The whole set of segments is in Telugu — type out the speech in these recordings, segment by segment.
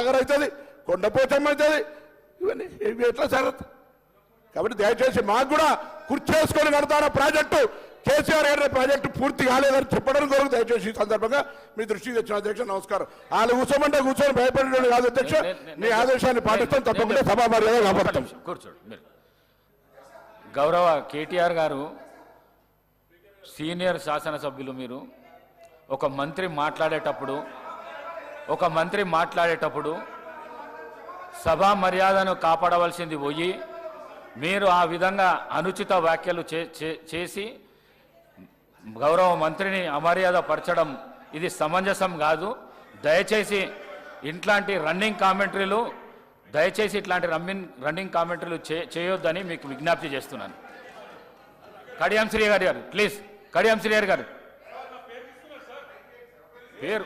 సాగర్ అవుతుంది, కొండపోచమ్మ అవుతుంది, ఇవన్నీ ఇవి ఎట్లా జరగదు. కాబట్టి దయచేసి మాకు కూడా కుర్చేసుకొని కడతాన ప్రాజెక్టు, కేసీఆర్ గారి ప్రాజెక్టు పూర్తి కాలేదని చెప్పడం కొరకు దయచేసి ఈ సందర్భంగా మీ దృష్టికి తెచ్చిన అధ్యక్ష నమస్కారం. వాళ్ళు కూర్చోమంటే కూర్చొని భయపడేవాడు కాదు అధ్యక్ష, నీ ఆదేశాన్ని పాటిస్తాం, తప్పకుండా సభా మర్యాద కాపాడుతాం. కూర్చోండి మీరు. గౌరవ కేటీఆర్ గారు సీనియర్ శాసనసభ్యులు, మీరు ఒక మంత్రి మాట్లాడేటప్పుడు సభా మర్యాదను కాపాడవలసింది పోయి మీరు ఆ విధంగా అనుచిత వ్యాఖ్యలు చేసి గౌరవ మంత్రిని అమర్యాద పరచడం ఇది సమంజసం కాదు. దయచేసి ఇట్లాంటి రన్నింగ్ కామెంటరీలు చేయొద్దని మీకు విజ్ఞప్తి చేస్తున్నాను. కడియం శ్రీ గారు ప్లీజ్, కడియం శ్రీ గారు పేరు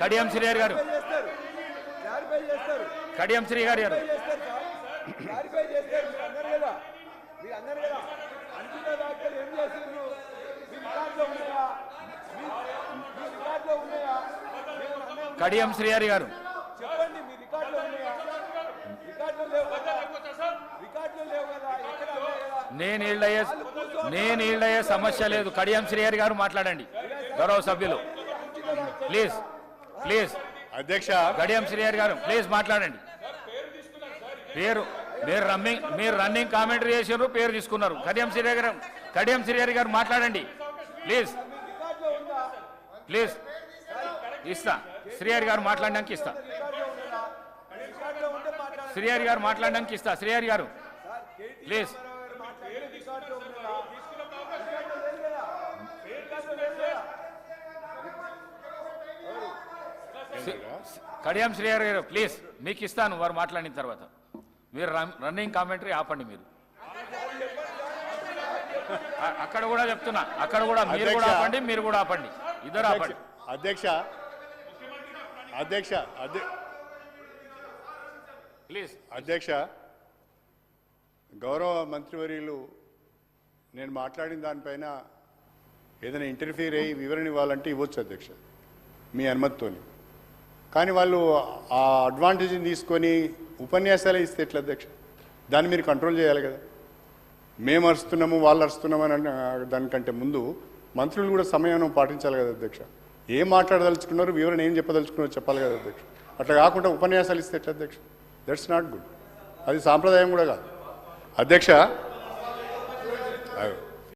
కడియం శ్రీ గారు కడియం శ్రీ గారు కడియం శ్రీహరి గారు నేను ఈళ్ళయ్యే సమస్య లేదు. కడియం శ్రీహరి గారు మాట్లాడండి. గౌరవ సభ్యులు ప్లీజ్ అధ్యక్ష, కడియం శ్రీహరి గారు ప్లీజ్ మాట్లాడండి. మీరు రన్నింగ్ కామెంటరీ చేసారు, పేరు తీసుకున్నారు. కడియం శ్రీహరి గారు మాట్లాడండి ప్లీజ్. ఇస్తా శ్రీహరి గారు మాట్లాడడానికి ఇస్తా. శ్రీహరి గారు మాట్లాడడానికి ఇస్తా. శ్రీహరి గారు ప్లీజ్. కడియం శ్రీహరి గారు ప్లీజ్, మీకు ఇస్తాను వారు మాట్లాడిన తర్వాత. మీరు రన్నింగ్ కామెంటరీ ఆపండి. మీరు అక్కడ కూడా చెప్తున్నా, అక్కడ కూడా మీరు కూడా ఆపండి, మీరు కూడా ఆపండి, ఇద్దరు ఆపండి. అధ్యక్ష, గౌరవ మంత్రివర్యులు నేను మాట్లాడిన దానిపైన ఏదైనా ఇంటర్ఫియర్ అయ్యి వివరణ ఇవ్వాలంటే ఇవ్వచ్చు అధ్యక్ష, మీ అనుమతితోని. కానీ వాళ్ళు ఆ అడ్వాంటేజ్ని తీసుకొని ఉపన్యాసాలే ఇస్తే ఎట్లా అధ్యక్ష? దాన్ని మీరు కంట్రోల్ చేయాలి కదా. మేము అరుస్తున్నాము, వాళ్ళు అరుస్తున్నాము అని దానికంటే ముందు మంత్రులు కూడా సమయం పాటించాలి కదా అధ్యక్ష. ఏం మాట్లాడదలుచుకున్నారు, వివరణ ఏం చెప్పదలుచుకున్నారో చెప్పాలి కదా అధ్యక్ష. అట్లా కాకుండా ఉపన్యాసాలు ఇస్తే ఎట్లా అధ్యక్ష? That's not good. అది సాంప్రదాయం కూడా కాదు అధ్యక్ష.